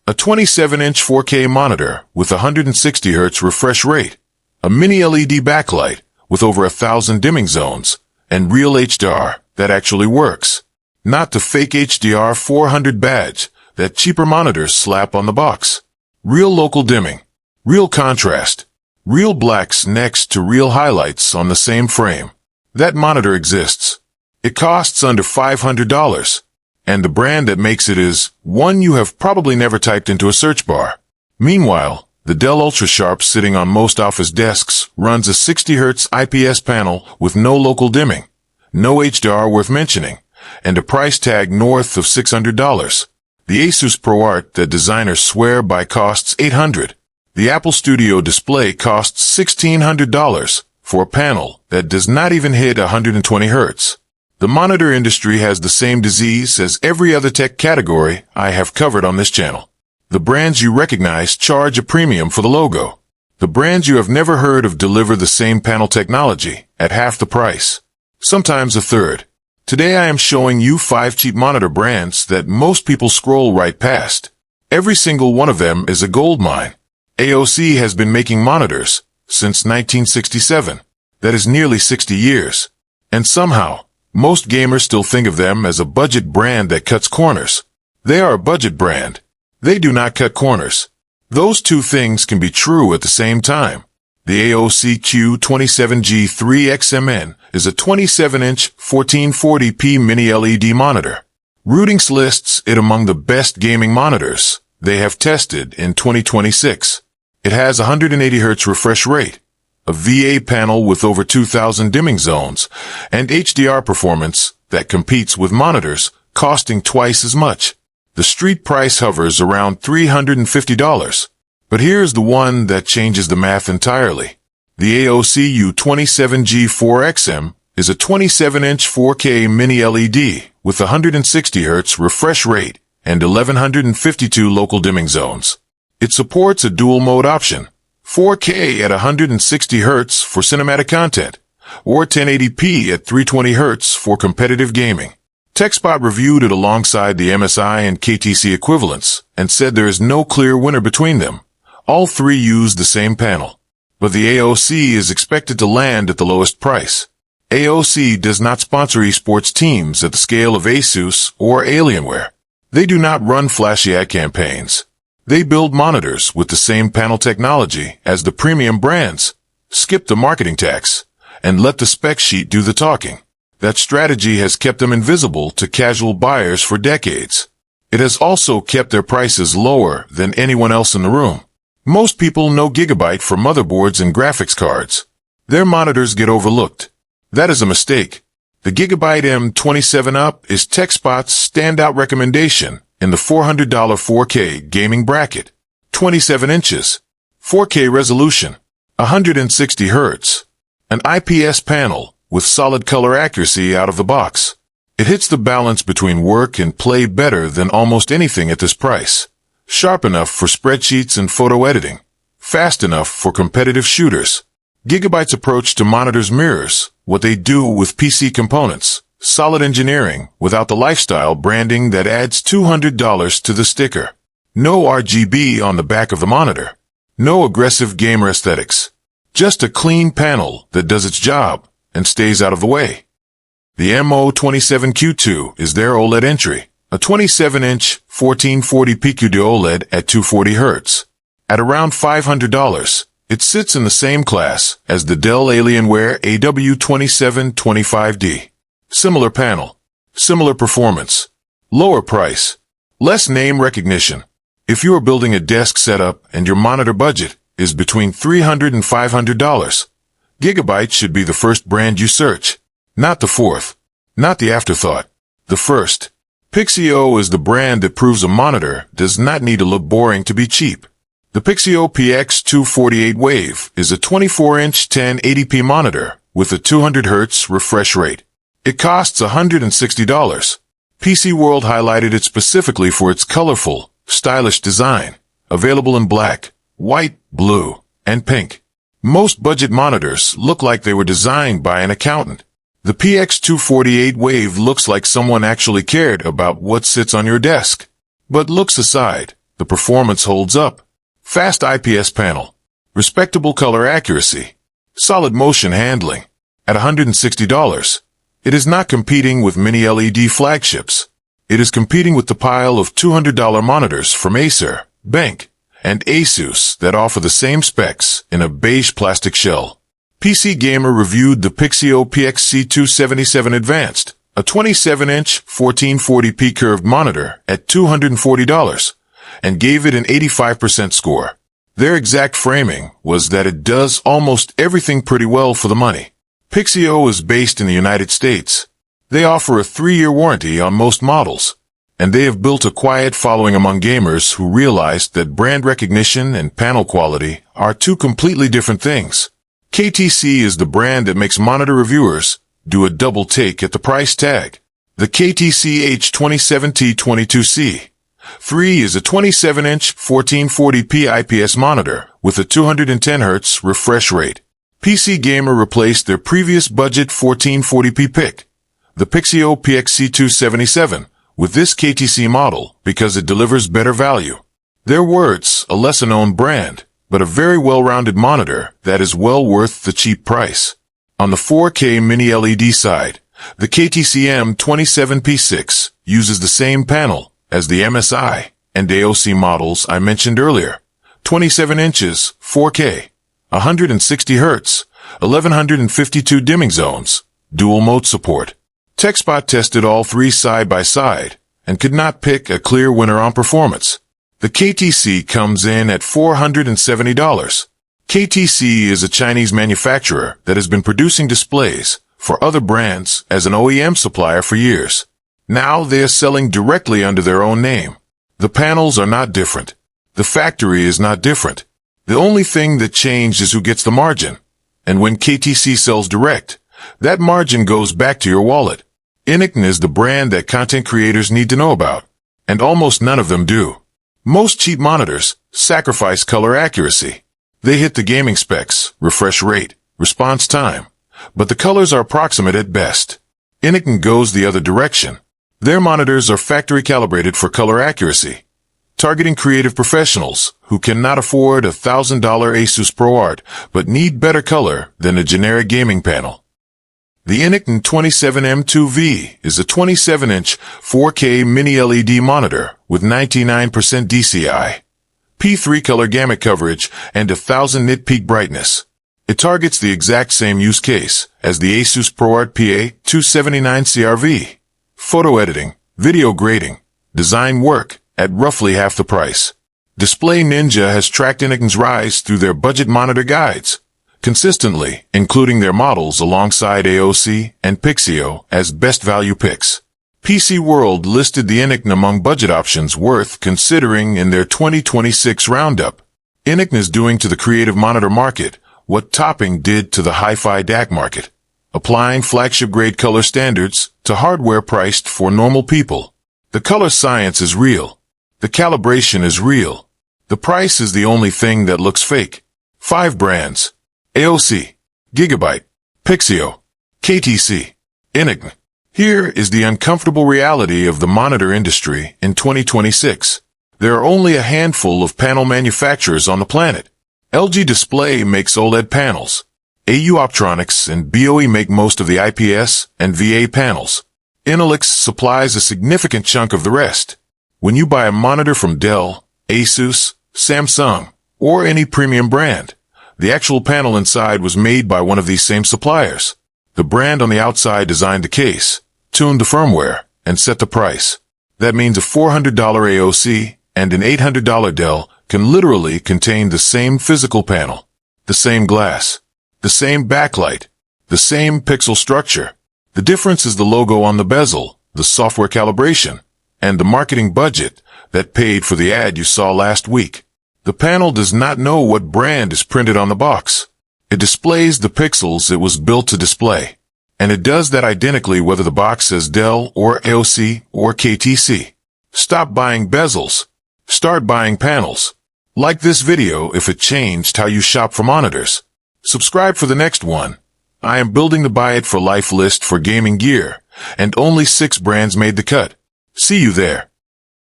A 27-inch 4K monitor with 160Hz refresh rate, a mini-LED backlight with over 1,000 dimming zones, and real HDR that actually works. Not the fake HDR 400 badge that cheaper monitors slap on the box. Real local dimming, real contrast, real blacks next to real highlights on the same frame. That monitor exists. It costs under $500. And the brand that makes it is one you have probably never typed into a search bar. Meanwhile, the Dell UltraSharp sitting on most office desks runs a 60Hz IPS panel with no local dimming, no HDR worth mentioning, and a price tag north of $600. The ASUS ProArt that designers swear by costs $800. The Apple Studio display costs $1,600 for a panel that does not even hit 120 Hz. The monitor industry has the same disease as every other tech category I have covered on this channel. The brands you recognize charge a premium for the logo. The brands you have never heard of deliver the same panel technology at half the price, sometimes a third. Today I am showing you 5 cheap monitor brands that most people scroll right past. Every single one of them is a gold mine. AOC has been making monitors since 1967. That is nearly 60 years. And somehow, most gamers still think of them as a budget brand that cuts corners. They are a budget brand. They do not cut corners. Those two things can be true at the same time. The AOC Q27G3XMN is a 27-inch 1440p mini-LED monitor. Rootings lists it among the best gaming monitors they have tested in 2026. It has 180Hz refresh rate, a VA panel with over 2,000 dimming zones, and HDR performance that competes with monitors costing twice as much. The street price hovers around $350. But here's the one that changes the math entirely. The AOC U27G4XM is a 27-inch 4K mini-LED with 160Hz refresh rate and 1152 local dimming zones. It supports a dual-mode option, 4K at 160 Hz for cinematic content, or 1080p at 320 Hz for competitive gaming. TechSpot reviewed it alongside the MSI and KTC equivalents and said there is no clear winner between them. All three use the same panel. But the AOC is expected to land at the lowest price. AOC does not sponsor esports teams at the scale of ASUS or Alienware. They do not run flashy ad campaigns. They build monitors with the same panel technology as the premium brands, skip the marketing tax, and let the spec sheet do the talking. That strategy has kept them invisible to casual buyers for decades. It has also kept their prices lower than anyone else in the room. Most people know Gigabyte for motherboards and graphics cards. Their monitors get overlooked. That is a mistake. The Gigabyte M27 Up is TechSpot's standout recommendation in the $400 4K gaming bracket. 27 inches, 4K resolution, 160 Hz, an IPS panel with solid color accuracy out of the box. It hits the balance between work and play better than almost anything at this price. Sharp enough for spreadsheets and photo editing. Fast enough for competitive shooters. Gigabyte's approach to monitors mirrors what they do with PC components. Solid engineering without the lifestyle branding that adds $200 to the sticker. No RGB on the back of the monitor. No aggressive gamer aesthetics. Just a clean panel that does its job and stays out of the way. The MO27Q2 is their OLED entry. A 27-inch 1440p QD-OLED at 240 Hz. At around $500, it sits in the same class as the Dell Alienware AW2725D. Similar panel, similar performance, lower price, less name recognition. If you are building a desk setup and your monitor budget is between $300 and $500, Gigabyte should be the first brand you search. Not the fourth, not the afterthought, the first. Pixio is the brand that proves a monitor does not need to look boring to be cheap. The Pixio PX248 Wave is a 24-inch 1080p monitor with a 200 Hz refresh rate. It costs $160. PC World highlighted it specifically for its colorful, stylish design, available in black, white, blue, and pink. Most budget monitors look like they were designed by an accountant. The PX248 Wave looks like someone actually cared about what sits on your desk. But looks aside, The performance holds up. Fast IPS panel. Respectable color accuracy. Solid motion handling. At $160, it is not competing with Mini-LED flagships. It is competing with the pile of $200 monitors from Acer, Bank, and ASUS that offer the same specs in a beige plastic shell. PC Gamer reviewed the Pixio PXC277 Advanced, a 27-inch 1440p curved monitor at $240, and gave it an 85% score. Their exact framing was that it does almost everything pretty well for the money. Pixio is based in the United States. They offer a 3-year warranty on most models, and they have built a quiet following among gamers who realized that brand recognition and panel quality are two completely different things. KTC is the brand that makes monitor reviewers do a double take at the price tag. The KTC H27T22C 3 is a 27-inch 1440p IPS monitor with a 210Hz refresh rate. PC Gamer replaced their previous budget 1440p pick, the Pixio PXC277, with this KTC model because it delivers better value. Their words, a lesser-known brand, but a very well-rounded monitor that is well worth the cheap price. On the 4K Mini-LED side, the KTC M27P6 uses the same panel as the MSI and AOC models I mentioned earlier. 27 inches, 4K, 160 Hz, 1152 dimming zones, dual mode support. TechSpot tested all three side by side and could not pick a clear winner on performance. The KTC comes in at $470. KTC is a Chinese manufacturer that has been producing displays for other brands as an OEM supplier for years. Now they are selling directly under their own name. The panels are not different. The factory is not different. The only thing that changed is who gets the margin. And when KTC sells direct, that margin goes back to your wallet. INNOCN is the brand that content creators need to know about, and almost none of them do. Most cheap monitors sacrifice color accuracy. They hit the gaming specs, refresh rate, response time, but the colors are approximate at best. INNOCN goes the other direction. Their monitors are factory calibrated for color accuracy, targeting creative professionals who cannot afford a $1,000 ASUS ProArt but need better color than a generic gaming panel. The INNOCN 27M2V is a 27-inch 4K Mini-LED monitor with 99% DCI, P3 color gamut coverage, and 1000 nit peak brightness. It targets the exact same use case as the ASUS ProArt PA279 CRV. Photo editing, video grading, design work at roughly half the price. Display Ninja has tracked INNOCN's rise through their budget monitor guides, consistently including their models alongside AOC and Pixio as best value picks. PC World listed the INNOCN among budget options worth considering in their 2026 roundup. INNOCN is doing to the creative monitor market what Topping did to the hi-fi DAC market, applying flagship-grade color standards to hardware priced for normal people. The color science is real. The calibration is real. The price is the only thing that looks fake. 5 brands: AOC, Gigabyte, Pixio, KTC, INNOCN. Here is the uncomfortable reality of the monitor industry in 2026. There are only a handful of panel manufacturers on the planet. LG Display makes OLED panels. AU Optronics and BOE make most of the IPS and VA panels. INNOCN supplies a significant chunk of the rest. When you buy a monitor from Dell, ASUS, Samsung, or any premium brand, the actual panel inside was made by one of these same suppliers. The brand on the outside designed the case, tuned the firmware, and set the price. That means a $400 AOC and an $800 Dell can literally contain the same physical panel, the same glass, the same backlight, the same pixel structure. The difference is the logo on the bezel, the software calibration, and the marketing budget that paid for the ad you saw last week. The panel does not know what brand is printed on the box. It displays the pixels it was built to display, and it does that identically whether the box says Dell or AOC or KTC. Stop buying bezels. Start buying panels. Like this video if it changed how you shop for monitors. Subscribe for the next one. I am building the Buy It for Life list for gaming gear, and only 6 brands made the cut. See you there.